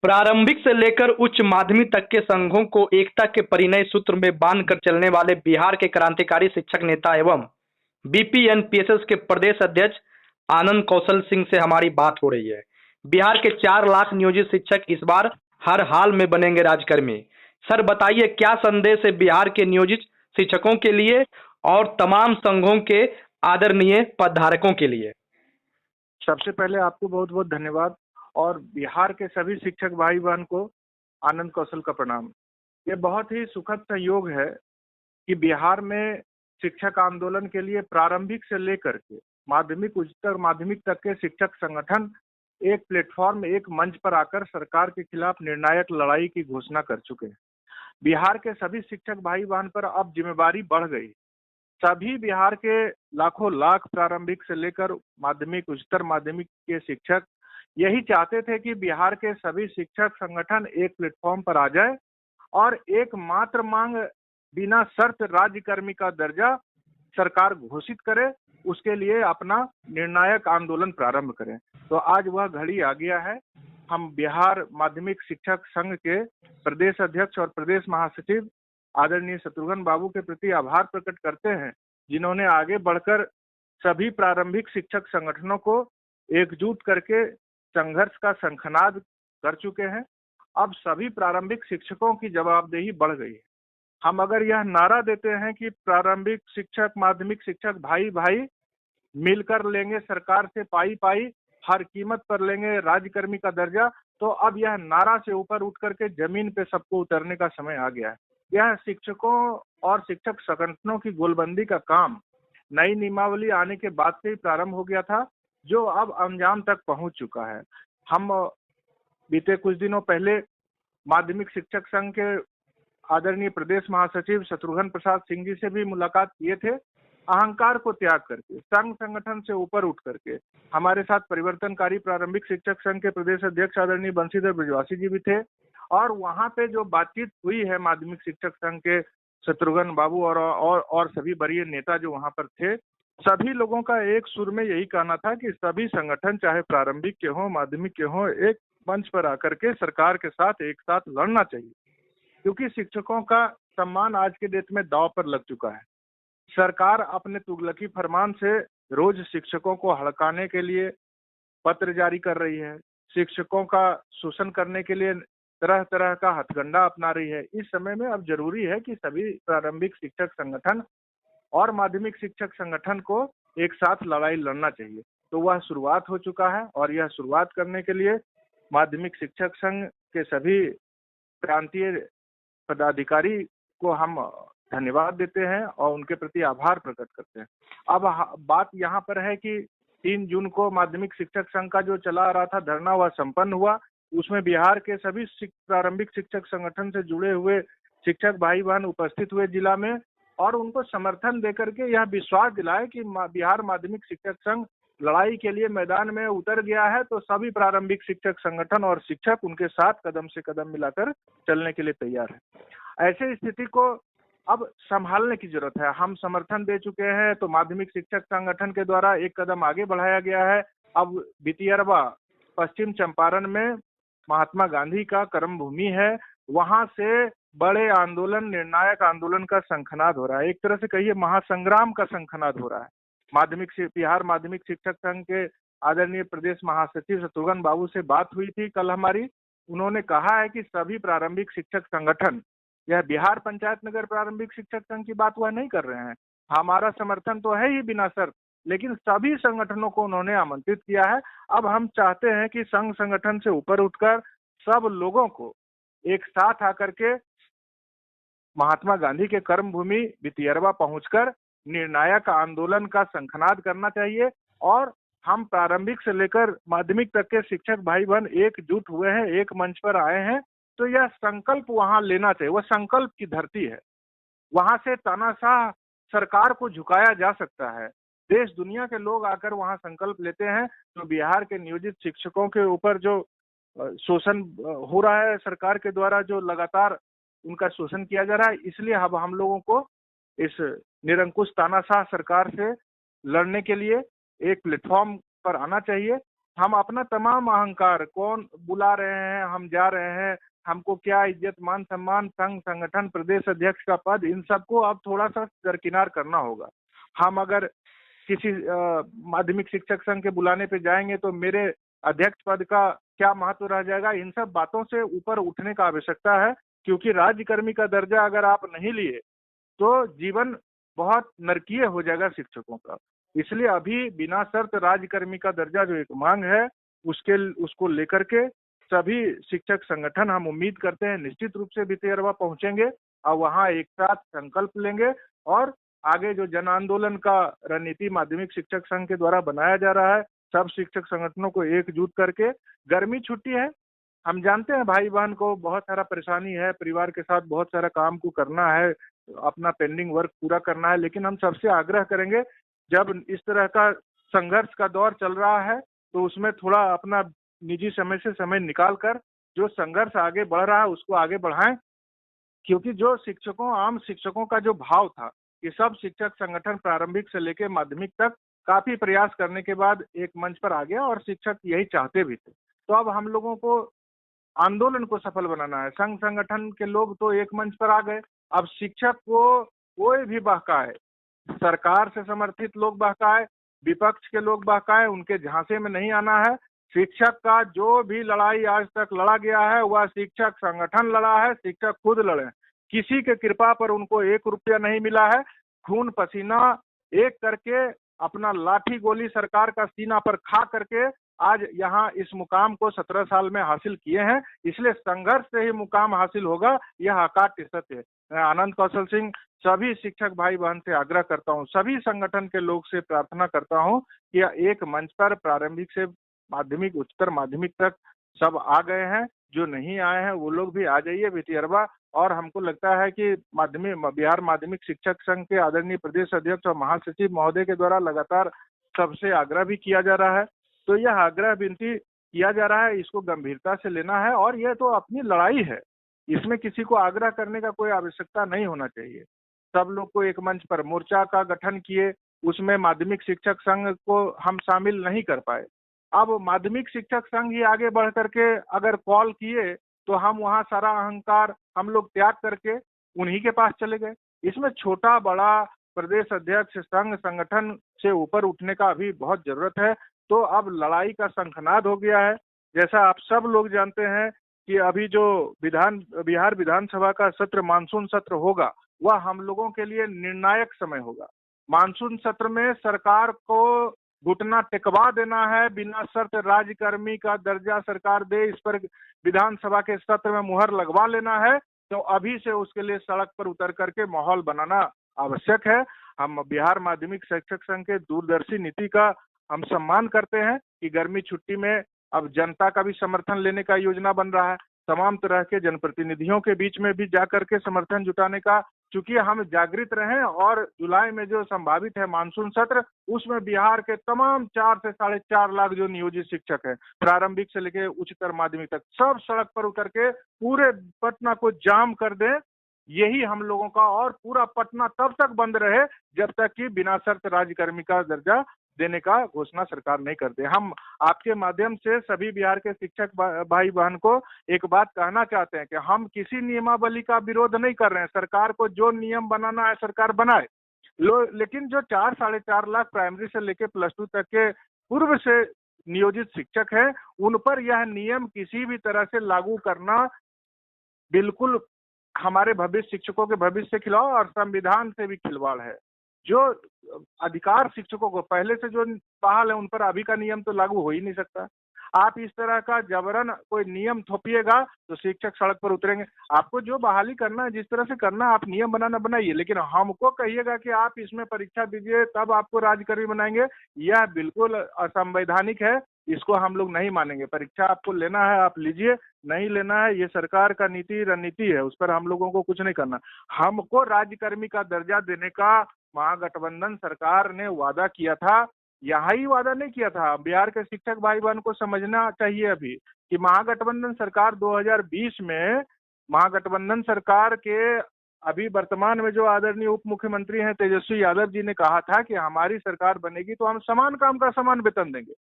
प्रारंभिक से लेकर उच्च माध्यमिक तक के संघों को एकता के परिणय सूत्र में बांधकर चलने वाले बिहार के क्रांतिकारी शिक्षक नेता एवं बीपीएनपीएसएस के प्रदेश अध्यक्ष आनंद कौशल सिंह से हमारी बात हो रही है। बिहार के 4 लाख नियोजित शिक्षक इस बार हर हाल में बनेंगे राजकर्मी। सर बताइए, क्या संदेश है बिहार के नियोजित शिक्षकों के लिए और तमाम संघों के आदरणीय पदधारकों के लिए? सबसे पहले आपको बहुत बहुत धन्यवाद और बिहार के सभी शिक्षक भाई बहन को आनंद कौशल का प्रणाम। ये बहुत ही सुखद संयोग है कि बिहार में शिक्षक आंदोलन के लिए प्रारंभिक से लेकर के माध्यमिक उच्चतर माध्यमिक तक के शिक्षक संगठन एक प्लेटफॉर्म, एक मंच पर आकर सरकार के खिलाफ निर्णायक लड़ाई की घोषणा कर चुके हैं। बिहार के सभी शिक्षक भाई बहन पर अब जिम्मेदारी बढ़ गई। सभी बिहार के लाखों लाख प्रारंभिक से लेकर माध्यमिक उच्चतर माध्यमिक के शिक्षक यही चाहते थे कि बिहार के सभी शिक्षक संगठन एक प्लेटफॉर्म पर आ जाए और एकमात्र मांग बिना शर्त राज्यकर्मी का दर्जा सरकार घोषित करे, उसके लिए अपना निर्णायक आंदोलन प्रारंभ करें। तो आज वह घड़ी आ गया है। हम बिहार माध्यमिक शिक्षक संघ के प्रदेश अध्यक्ष और प्रदेश महासचिव आदरणीय शत्रुघ्न बाबू के प्रति आभार प्रकट करते हैं, जिन्होंने आगे बढ़कर सभी प्रारंभिक शिक्षक संगठनों को एकजुट करके संघर्ष का शंखनाद कर चुके हैं। अब सभी प्रारंभिक शिक्षकों की जवाबदेही बढ़ गई है। हम अगर यह नारा देते हैं कि प्रारंभिक शिक्षक माध्यमिक शिक्षक भाई भाई मिलकर लेंगे सरकार से पाई पाई, हर कीमत पर लेंगे राज्यकर्मी का दर्जा, तो अब यह नारा से ऊपर उठ करके जमीन पे सबको उतरने का समय आ गया है। यह शिक्षकों और शिक्षक संगठनों की गोलबंदी का काम नई नियमावली आने के बाद से ही प्रारंभ हो गया था, जो अब अंजाम तक पहुंच चुका है। हम बीते कुछ दिनों पहले माध्यमिक शिक्षक संघ के आदरणीय प्रदेश महासचिव शत्रुघ्न प्रसाद सिंह जी से भी मुलाकात किए थे। अहंकार को त्याग करके संघ संगठन से ऊपर उठ करके हमारे साथ परिवर्तनकारी प्रारंभिक शिक्षक संघ के प्रदेश अध्यक्ष आदरणीय बंशीधर ब्रजवासी जी भी थे और वहां पे जो बातचीत हुई है माध्यमिक शिक्षक संघ के शत्रुघ्न बाबू और सभी वरीय नेता जो वहां पर थे, सभी लोगों का एक सुर में यही कहना था कि सभी संगठन चाहे प्रारंभिक के हों माध्यमिक के हों, एक मंच पर आकर के सरकार के साथ एक साथ लड़ना चाहिए, क्योंकि शिक्षकों का सम्मान आज के डेट में दांव पर लग चुका है। सरकार अपने तुगलकी फरमान से रोज शिक्षकों को हड़काने के लिए पत्र जारी कर रही है, शिक्षकों का शोषण करने के लिए तरह तरह का हथकंडा अपना रही है। इस समय में अब जरूरी है कि सभी प्रारंभिक शिक्षक संगठन और माध्यमिक शिक्षक संगठन को एक साथ लड़ाई लड़ना चाहिए। तो वह शुरुआत हो चुका है और यह शुरुआत करने के लिए माध्यमिक शिक्षक संघ के सभी प्रांतीय पदाधिकारी को हम धन्यवाद देते हैं और उनके प्रति आभार प्रकट करते हैं। अब बात यहाँ पर है कि 3 जून को माध्यमिक शिक्षक संघ का जो चला आ रहा था धरना, वह संपन्न हुआ। उसमें बिहार के सभी प्रारंभिक शिक्षक संगठन से जुड़े हुए शिक्षक भाई बहन उपस्थित हुए जिला में और उनको समर्थन देकर के यह विश्वास दिलाए कि बिहार माध्यमिक शिक्षक संघ लड़ाई के लिए मैदान में उतर गया है। तो सभी प्रारंभिक शिक्षक संगठन और शिक्षक उनके साथ कदम से कदम मिलाकर चलने के लिए तैयार है। ऐसे स्थिति को अब संभालने की जरूरत है। हम समर्थन दे चुके हैं, तो माध्यमिक शिक्षक संगठन के द्वारा एक कदम आगे बढ़ाया गया है। अब बितियरवा पश्चिम चंपारण में महात्मा गांधी का कर्म भूमि है, वहां से बड़े आंदोलन, निर्णायक आंदोलन का शंखनाद हो रहा है। एक तरह से कहिए महासंग्राम का शंखनाद हो रहा है। बिहार माध्यमिक शिक्षक संघ के आदरणीय प्रदेश महासचिव शत्रुघ्न बाबू से बात हुई थी कल हमारी। उन्होंने कहा है कि सभी प्रारंभिक शिक्षक संगठन, यह बिहार पंचायत नगर प्रारंभिक शिक्षक संघ की बात वह नहीं कर रहे हैं, हमारा समर्थन तो है ही बिना शर्त, लेकिन सभी संगठनों को उन्होंने आमंत्रित किया है। अब हम चाहते हैं कि संघ संगठन से ऊपर उठकर सब लोगों को एक साथ आकर के महात्मा गांधी के कर्म भूमि बितियरवा पहुंचकर निर्णायक आंदोलन का शंखनाद करना चाहिए। और हम प्रारंभिक से लेकर माध्यमिक तक के शिक्षक भाई बहन एकजुट हुए हैं, एक मंच पर आए हैं, तो यह संकल्प वहां लेना चाहिए। वह संकल्प की धरती है, वहां से तानाशाह सरकार को झुकाया जा सकता है। देश दुनिया के लोग आकर वहां संकल्प लेते हैं। तो बिहार के नियोजित शिक्षकों के ऊपर जो शोषण हो रहा है सरकार के द्वारा, जो लगातार उनका शोषण किया जा रहा है, इसलिए अब हम लोगों को इस निरंकुश तानाशाह सरकार से लड़ने के लिए एक प्लेटफॉर्म पर आना चाहिए। हम अपना तमाम अहंकार, कौन बुला रहे हैं, हम जा रहे हैं, हमको क्या इज्जत मान सम्मान, संघ संगठन प्रदेश अध्यक्ष का पद, इन सबको अब थोड़ा सा दरकिनार करना होगा। हम अगर किसी माध्यमिक शिक्षक संघ के बुलाने पे जाएंगे तो मेरे अध्यक्ष पद का क्या महत्व रह जाएगा, इन सब बातों से ऊपर उठने का आवश्यकता है। क्योंकि राज्यकर्मी का दर्जा अगर आप नहीं लिए तो जीवन बहुत नरकीय हो जाएगा शिक्षकों का। इसलिए अभी बिना शर्त राज्यकर्मी का दर्जा जो एक मांग है, उसको लेकर के सभी शिक्षक संगठन, हम उम्मीद करते हैं, निश्चित रूप से भितियरवा पहुंचेंगे और वहां एक साथ संकल्प लेंगे और आगे जो जन आंदोलन का रणनीति माध्यमिक शिक्षक संघ के द्वारा बनाया जा रहा है, सब शिक्षक संगठनों को एकजुट करके, गर्मी छुट्टी है, हम जानते हैं भाई बहन को बहुत सारा परेशानी है, परिवार के साथ बहुत सारा काम को करना है, अपना पेंडिंग वर्क पूरा करना है, लेकिन हम सबसे आग्रह करेंगे, जब इस तरह का संघर्ष का दौर चल रहा है तो उसमें थोड़ा अपना निजी समय से समय निकाल कर जो संघर्ष आगे बढ़ रहा है उसको आगे बढ़ाएं। क्योंकि जो शिक्षकों, आम शिक्षकों का जो भाव था कि सब शिक्षक संगठन प्रारंभिक से लेकर माध्यमिक तक काफी प्रयास करने के बाद एक मंच पर आ गया और शिक्षक यही चाहते भी थे। तो अब हम लोगों को आंदोलन को सफल बनाना है। संघ संगठन के लोग तो एक मंच पर आ गए, अब शिक्षक को कोई भी बहकाए, सरकार से समर्थित लोग बहकाए, विपक्ष के लोग बहकाए, उनके झांसे में नहीं आना है। शिक्षक का जो भी लड़ाई आज तक लड़ा गया है वह शिक्षक संगठन लड़ा है, शिक्षक खुद लड़े। किसी के कृपा पर उनको 1 रुपया नहीं मिला है। खून पसीना एक करके अपना लाठी गोली सरकार का सीना पर खा करके आज यहाँ इस मुकाम को 17 साल में हासिल किए हैं। इसलिए संघर्ष से ही मुकाम हासिल होगा, यह अकाट्य सत्य है। मैं आनंद कौशल सिंह सभी शिक्षक भाई बहन से आग्रह करता हूँ, सभी संगठन के लोग से प्रार्थना करता हूँ कि एक मंच पर प्रारंभिक से माध्यमिक, उच्चतर माध्यमिक तक सब आ गए हैं, जो नहीं आए हैं वो लोग भी आ जाइए भितियरवा। और हमको लगता है कि बिहार माध्यमिक शिक्षक संघ के आदरणीय प्रदेश अध्यक्ष और महासचिव महोदय के द्वारा लगातार सबसे आग्रह भी किया जा रहा है। तो यह आग्रह विनती किया जा रहा है, इसको गंभीरता से लेना है और यह तो अपनी लड़ाई है, इसमें किसी को आग्रह करने का कोई आवश्यकता नहीं होना चाहिए। सब लोग को एक मंच पर मोर्चा का गठन किए, उसमें माध्यमिक शिक्षक संघ को हम शामिल नहीं कर पाए। अब माध्यमिक शिक्षक संघ ही आगे बढ़ करके अगर कॉल किए तो हम वहां सारा अहंकार हम लोग त्याग करके उन्हीं के पास चले गए। इसमें छोटा बड़ा प्रदेश अध्यक्ष, संघ संगठन से ऊपर उठने का अभी बहुत जरूरत है। तो अब लड़ाई का शंखनाद हो गया है। जैसा आप सब लोग जानते हैं कि अभी जो बिहार विधानसभा का सत्र, मानसून सत्र होगा, वह हम लोगों के लिए निर्णायक समय होगा। मानसून सत्र में सरकार को घुटना टेकवा देना है, बिना शर्त राज्यकर्मी का दर्जा सरकार दे, इस पर विधानसभा के सत्र में मुहर लगवा लेना है। तो अभी से उसके लिए सड़क पर उतर करके माहौल बनाना आवश्यक है। हम बिहार माध्यमिक शिक्षक संघ के दूरदर्शी नीति का हम सम्मान करते हैं कि गर्मी छुट्टी में अब जनता का भी समर्थन लेने का योजना बन रहा है, तमाम तरह के जनप्रतिनिधियों के बीच में भी जाकर के समर्थन जुटाने का, चूंकि हम जागृत रहें। और जुलाई में जो संभावित है मानसून सत्र, उसमें बिहार के तमाम 4 से 4.5 लाख जो नियोजित शिक्षक हैं, प्रारंभिक से लेकर उच्चतर माध्यमिक तक, सब सड़क पर उतर के पूरे पटना को जाम कर दें, यही हम लोगों का। और पूरा पटना तब तक बंद रहे जब तक कि बिना शर्त राज्यकर्मी का दर्जा देने का घोषणा सरकार नहीं कर दे। हम आपके माध्यम से सभी बिहार के शिक्षक भाई बहन को एक बात कहना चाहते हैं कि हम किसी नियमावली का विरोध नहीं कर रहे हैं। सरकार को जो नियम बनाना है सरकार बनाए, लेकिन जो 4-4.5 लाख प्राइमरी से लेकर +2 तक के पूर्व से नियोजित शिक्षक हैं, उन पर यह नियम किसी भी तरह से लागू करना बिल्कुल हमारे भविष्य, शिक्षकों के भविष्य से खिलवाड़ और संविधान से भी खिलवाड़ है। जो अधिकार शिक्षकों को पहले से जो बहाल है, उन पर अभी का नियम तो लागू हो ही नहीं सकता। आप इस तरह का जबरन कोई नियम थोपिएगा तो शिक्षक सड़क पर उतरेंगे। आपको जो बहाली करना है, जिस तरह से करना है, आप नियम बनाना बनाइए, लेकिन हमको कहिएगा कि आप इसमें परीक्षा दीजिए तब आपको राज्यकर्मी बनाएंगे, यह बिल्कुल असंवैधानिक है। इसको हम लोग नहीं मानेंगे। परीक्षा आपको लेना है आप लीजिए, नहीं लेना है ये सरकार का नीति रणनीति है, उस पर हम लोगों को कुछ नहीं करना। हमको राज्यकर्मी का दर्जा देने का महागठबंधन सरकार ने वादा किया था, यहाँ ही वादा नहीं किया था। बिहार के शिक्षक भाई बहन को समझना चाहिए अभी कि महागठबंधन सरकार 2020 में, महागठबंधन सरकार के अभी वर्तमान में जो आदरणीय उप मुख्यमंत्री हैं तेजस्वी यादव जी ने कहा था कि हमारी सरकार बनेगी तो हम समान काम का समान वेतन देंगे।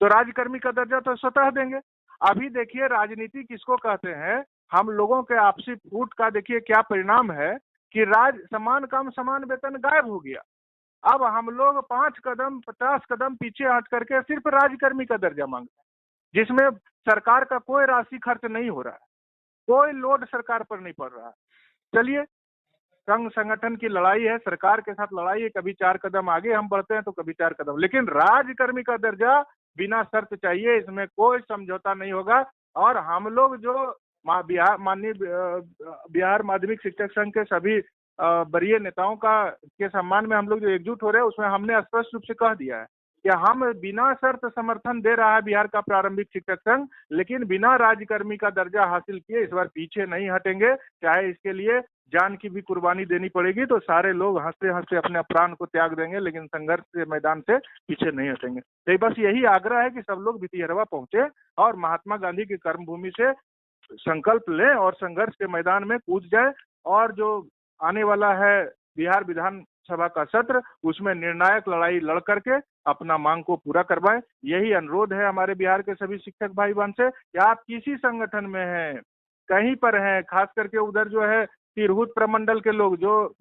तो राज्यकर्मी का दर्जा तो स्वतः देंगे। अभी देखिए राजनीति किसको कहते हैं, हम लोगों के आपसी फूट का देखिए क्या परिणाम है कि समान काम समान वेतन गायब हो गया। अब हम लोग 5 कदम 50 कदम पीछे हट करके सिर्फ राज्यकर्मी का दर्जा मांगते हैं, जिसमें सरकार का कोई राशि खर्च नहीं हो रहा है, कोई लोड सरकार पर नहीं पड़ रहा है। चलिए, संघ संगठन की लड़ाई है, सरकार के साथ लड़ाई है, कभी 4 कदम आगे हम बढ़ते हैं तो कभी 4 कदम, लेकिन राज्यकर्मी का दर्जा बिना शर्त चाहिए, इसमें कोई समझौता नहीं होगा। और हम लोग जो माननीय बिहार माध्यमिक शिक्षक संघ के सभी वरीय नेताओं का के सम्मान में हम लोग जो एकजुट हो रहे हैं, उसमें हमने स्पष्ट रूप से कह दिया है कि हम बिना शर्त समर्थन दे रहा है बिहार का प्रारंभिक शिक्षक संघ, लेकिन बिना राज्यकर्मी का दर्जा हासिल किए इस बार पीछे नहीं हटेंगे, चाहे इसके लिए जान की भी कुर्बानी देनी पड़ेगी। तो सारे लोग हंसते हंसते अपने प्राण को त्याग देंगे, लेकिन संघर्ष के मैदान से पीछे नहीं हटेंगे। तो बस यही आग्रह है कि सब लोग भितिहरवा पहुंचे और महात्मा गांधी की कर्मभूमि से संकल्प लें और संघर्ष के मैदान में कूद जाए। और जो आने वाला है बिहार विधानसभा का सत्र, उसमें निर्णायक लड़ाई लड़ करके अपना मांग को पूरा करवाएं। यही अनुरोध है हमारे बिहार के सभी शिक्षक भाई बहन से कि आप किसी संगठन में हैं, कहीं पर हैं, खास करके उधर जो है तिरहुत प्रमंडल के लोग, जो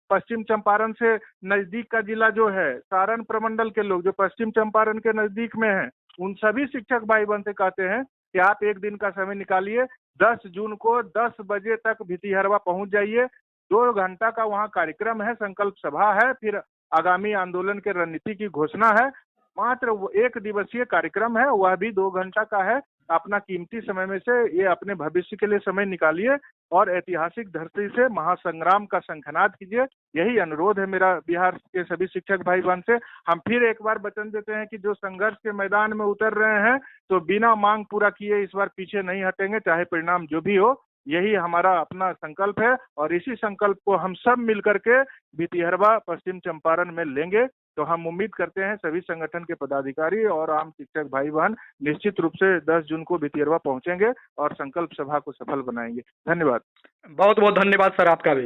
पश्चिम चंपारण से नजदीक का जिला जो है सारण प्रमंडल के लोग जो पश्चिम चंपारण के नजदीक में हैं, उन सभी शिक्षक भाई बहन से कहते हैं कि आप एक दिन का समय निकालिए, 10 जून को 10 बजे तक भितिहरवा पहुंच जाइए। 2 घंटा का वहाँ कार्यक्रम है, संकल्प सभा है, फिर आगामी आंदोलन के रणनीति की घोषणा है। मात्र वो 1 दिवसीय कार्यक्रम है, वह भी 2 घंटा का है। अपना कीमती समय में से ये अपने भविष्य के लिए समय निकालिए और ऐतिहासिक धरती से महासंग्राम का शंखनाद कीजिए। यही अनुरोध है मेरा बिहार के सभी शिक्षक भाई बहन से। हम फिर एक बार वचन देते हैं कि जो संघर्ष के मैदान में उतर रहे हैं तो बिना मांग पूरा किए इस बार पीछे नहीं हटेंगे, चाहे परिणाम जो भी हो। यही हमारा अपना संकल्प है और इसी संकल्प को हम सब मिलकर के भितिहरवा पश्चिम चंपारण में लेंगे। तो हम उम्मीद करते हैं सभी संगठन के पदाधिकारी और आम शिक्षक भाई बहन निश्चित रूप से 10 जून को भितिहरवा पहुंचेंगे और संकल्प सभा को सफल बनाएंगे। धन्यवाद। बहुत बहुत धन्यवाद सर आपका भी।